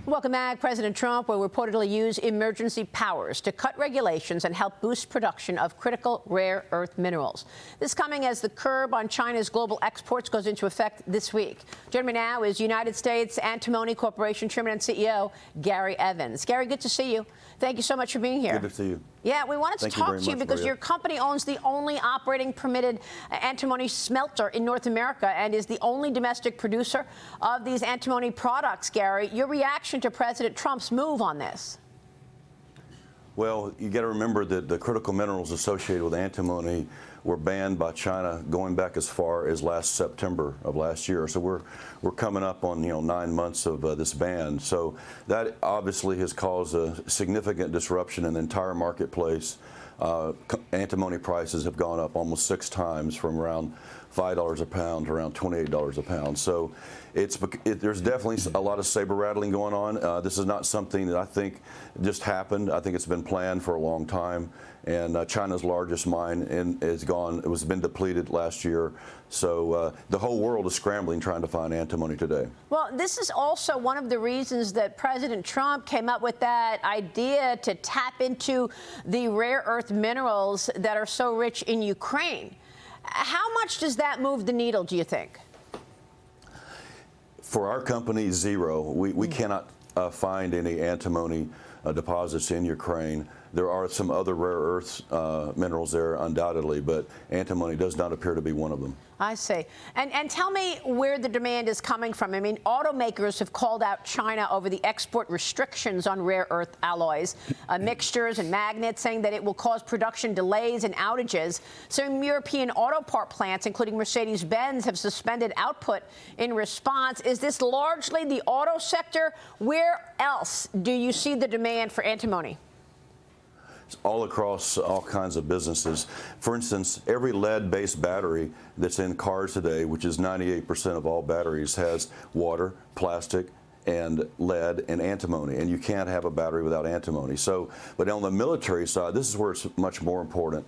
Welcome back. President Trump will reportedly use emergency powers to cut regulations and help boost production of critical rare earth minerals. This coming as the curb on China's global exports goes into effect this week. Joining me now is United States Antimony Corporation Chairman and CEO Gary Evans. Gary, good to see you. Thank you so much for being here. Good to see you. Yeah, we wanted to talk to you because your company owns the only operating permitted antimony smelter in North America and is the only domestic producer of these antimony products. Gary, your reaction to President Trump's move on this? Well, you got to remember that the critical minerals associated with antimony were banned by China going back as far as last September of last year. So we're coming up on 9 months of this ban. So that obviously has caused a significant disruption in the entire marketplace. Antimony prices have gone up almost 6 times, from around $5 a pound to around $28 a pound. So there's definitely a lot of saber rattling going on. This is not something that I think just happened. I think it's been planned for a long time. And China's largest mine is gone. It was been depleted last year. So the whole world is scrambling trying to find antimony today. Well, this is also one of the reasons that President Trump came up with that idea to tap into the rare earth minerals that are so rich in Ukraine. How much does that move the needle, do you think? For our company, zero. We cannot find any antimony deposits in Ukraine. There are some other rare earth minerals there, undoubtedly, but antimony does not appear to be one of them. I see. And tell me where the demand is coming from. I mean, automakers have called out China over the export restrictions on rare earth alloys, mixtures and magnets, saying that it will cause production delays and outages. Some European auto part plants, including Mercedes-Benz, have suspended output in response. Is this largely the auto sector? Where else do you see the demand for antimony? All across all kinds of businesses. For instance, every lead-based battery that's in cars today, which is 98% of all batteries, has water, plastic, and lead and antimony, and you can't have a battery without antimony. So, but on the military side, this is where it's much more important.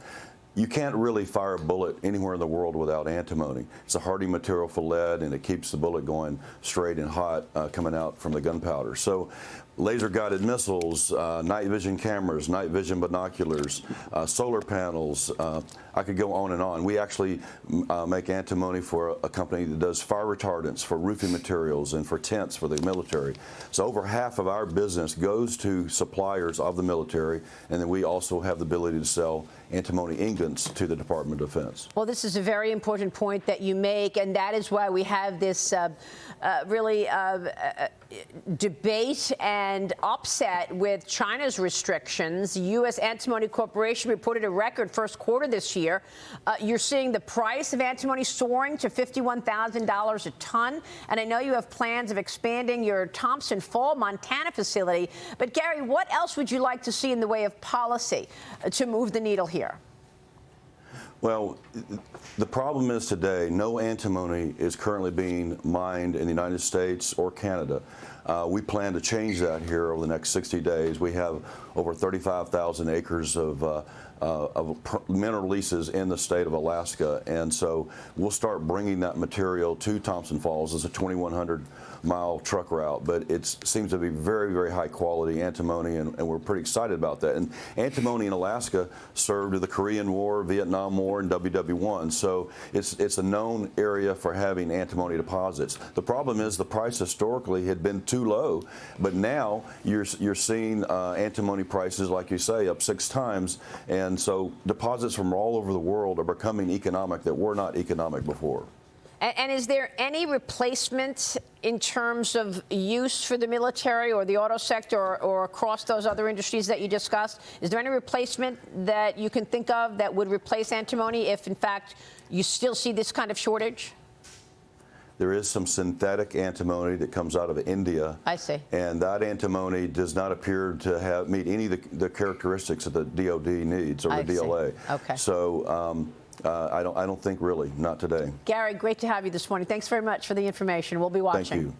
You can't really fire a bullet anywhere in the world without antimony. It's a hardy material for lead, and it keeps the bullet going straight and hot coming out from the gunpowder. So laser-guided missiles, night vision cameras, night vision binoculars, solar panels, I could go on and on. We actually make antimony for a company that does fire retardants for roofing materials and for tents for the military. So over half of our business goes to suppliers of the military, and then we also have the ability to sell antimony ingots to the Department of Defense. Well, this is a very important point that you make, and that is why we have this debate and upset with China's restrictions. U.S. Antimony Corporation reported a record first quarter this year. You're seeing the price of antimony soaring to $51,000 a ton, and I know you have plans of expanding your Thompson Fall, Montana facility. But Gary, what else would you like to see in the way of policy to move the needle here? Well, the problem is today, no antimony is currently being mined in the United States or Canada. We plan to change that here over the next 60 days. We have over 35,000 acres of mineral leases in the state of Alaska, and so we'll start bringing that material to Thompson Falls. It's a 2,100-mile truck route, but it seems to be very, very high quality antimony, and we're pretty excited about that. And antimony in Alaska served the Korean War, Vietnam War, and WW1, so it's a known area for having antimony deposits. The problem is the price historically had been too low, but now you're seeing antimony prices, like you say, up 6 times, and so deposits from all over the world are becoming economic that were not economic before. And is there any replacement in terms of use for the military or the auto sector or across those other industries that you discussed? Is there any replacement that you can think of that would replace antimony if, in fact, you still see this kind of shortage? There is some synthetic antimony that comes out of India. I see. And that antimony does not appear to meet any of the characteristics that the DOD needs, or the DLA. Okay. So I don't think really, not today. Gary, great to have you this morning. Thanks very much for the information. We'll be watching. Thank you.